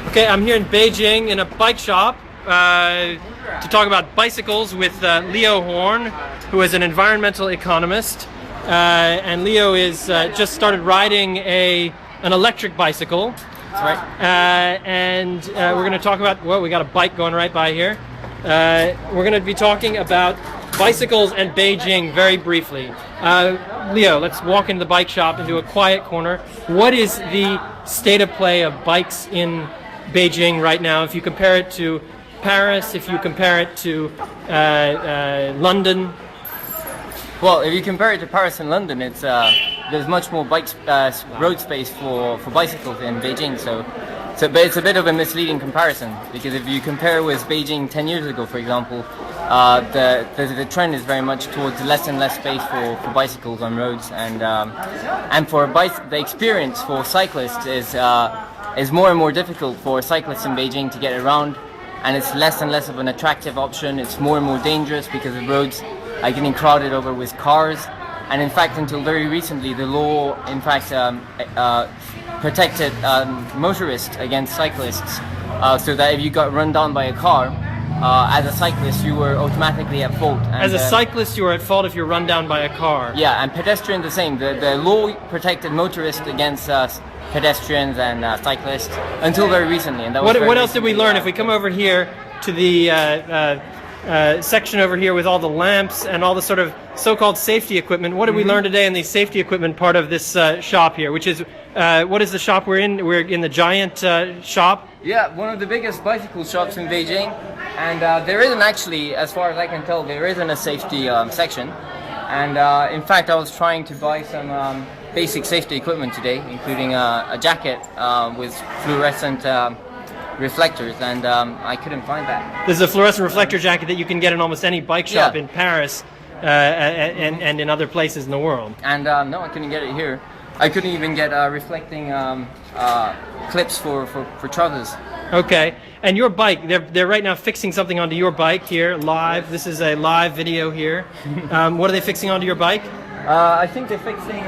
Okay, I'm here in Beijing in a bike shop to talk about bicycles with Leo Horn, who is an environmental economist. And Leo is just started riding an electric bicycle. That's right. And we're going to talk about, well, we got a bike going right by here. We're going to be talking about bicycles and Beijing very briefly. Leo, let's walk into the bike shop into a quiet corner. What is the state of play of bikes in Beijing right now? If you compare it to Paris, if you compare it to London? Well, if you compare it to Paris and London, it's there's much more road space for bicycles in Beijing. But it's a bit of a misleading comparison, because if you compare with Beijing 10 years ago, for example, the trend is very much towards less and less space for bicycles on roads, and for the experience for cyclists is more and more difficult for cyclists in Beijing to get around, and it's less and less of an attractive option. It's more and more dangerous because the roads are getting crowded over with cars, and in fact, until very recently, the law, in fact, protected motorists against cyclists, so that if you got run down by a car, as a cyclist, you were automatically at fault. And, as a cyclist, you were at fault if you're run down by a car. Yeah, and pedestrians the same. The law protected motorists against pedestrians and cyclists until very recently. And that was what else did we learn? If we come over here to the section over here with all the lamps and all the sort of so-called safety equipment, what did we learn today in the safety equipment part of this shop here? Which is, what is the shop we're in? We're in the giant shop. Yeah, one of the biggest bicycle shops in Beijing, and there isn't actually, as far as I can tell, there isn't a safety section. And in fact, I was trying to buy some basic safety equipment today, including a jacket with fluorescent reflectors, and I couldn't find that. This is a fluorescent reflector jacket that you can get in almost any bike shop in Paris and in other places in the world. And no, I couldn't get it here. I couldn't even get reflecting clips for trousers. Okay, and your bike, they're right now fixing something onto your bike here, live. This is a live video here. What are they fixing onto your bike? I think they're fixing...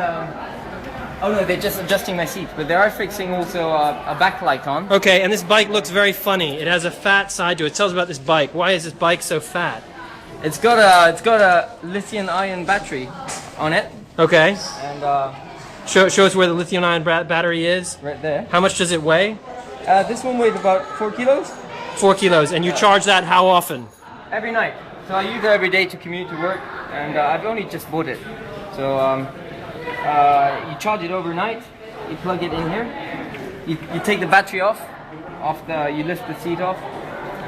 oh no, they're just adjusting my seat, but they are fixing also a backlight on. Okay, and this bike looks very funny. It has a fat side to it. Tell us about this bike. Why is this bike so fat? It's got a lithium-ion battery on it. Okay. And show us where the lithium-ion battery is. Right there. How much does it weigh? This one weighs about 4 kilos. 4 kilos, and you charge that how often? Every night. So I use it every day to commute to work, and I've only just bought it. So you charge it overnight. You plug it in here. You take the battery off. You lift the seat off.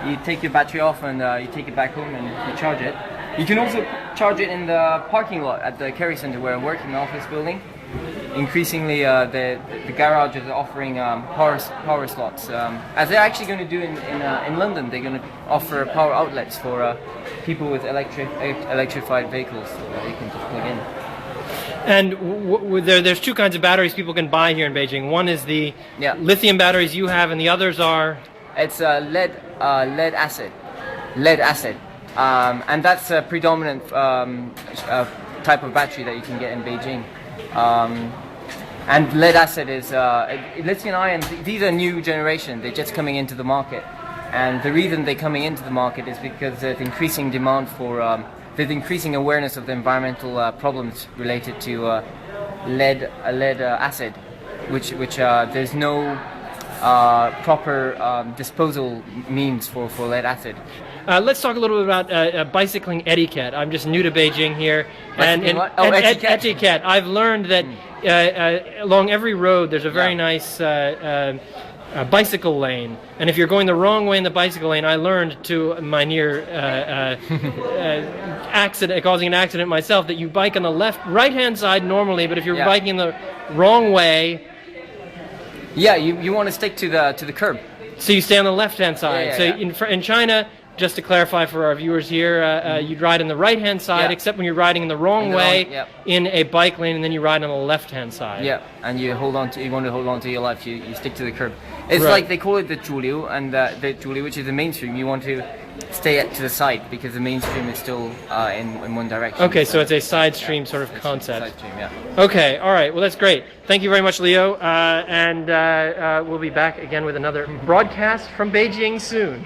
You take your battery off, and you take it back home and you charge it. You can also charge it in the parking lot at the Kerry Center where I work, in the office building. Increasingly, the garages are offering power slots. As they're actually going to do in London, they're going to offer power outlets for people with electrified vehicles, so that you can just plug in. And there's two kinds of batteries people can buy here in Beijing. One is the lithium batteries you have, and the others are? It's lead acid, and that's a predominant type of battery that you can get in Beijing. And lead acid is lithium ion. These are new generation. They're just coming into the market, and the reason they're coming into the market is because there's increasing demand for. There's increasing awareness of the environmental problems related to lead acid, which there's no proper disposal means for lead acid. Let's talk a little bit about bicycling etiquette. I'm just new to Beijing here. Etiquette. I've learned that along every road there's a very nice bicycle lane. And if you're going the wrong way in the bicycle lane, I learned to my near causing an accident myself, that you bike on the right-hand side normally, but if you're biking the wrong way... Yeah, you want to stick to the curb. So you stay on the left-hand side. In China, just to clarify for our viewers here, you'd ride on the right-hand side, Yeah. except when you're riding in the wrong way yep. in a bike lane, and then you ride on the left-hand side. Yeah, and you want to hold on to your life. You stick to the curb. It's Right. like they call it the 主流, and the 主流, which is the mainstream. You want to stay to the side because the mainstream is still in one direction. Okay, so it's a side stream sort of concept. Side stream, yeah. Okay, all right. Well, that's great. Thank you very much, Leo. And we'll be back again with another broadcast from Beijing soon.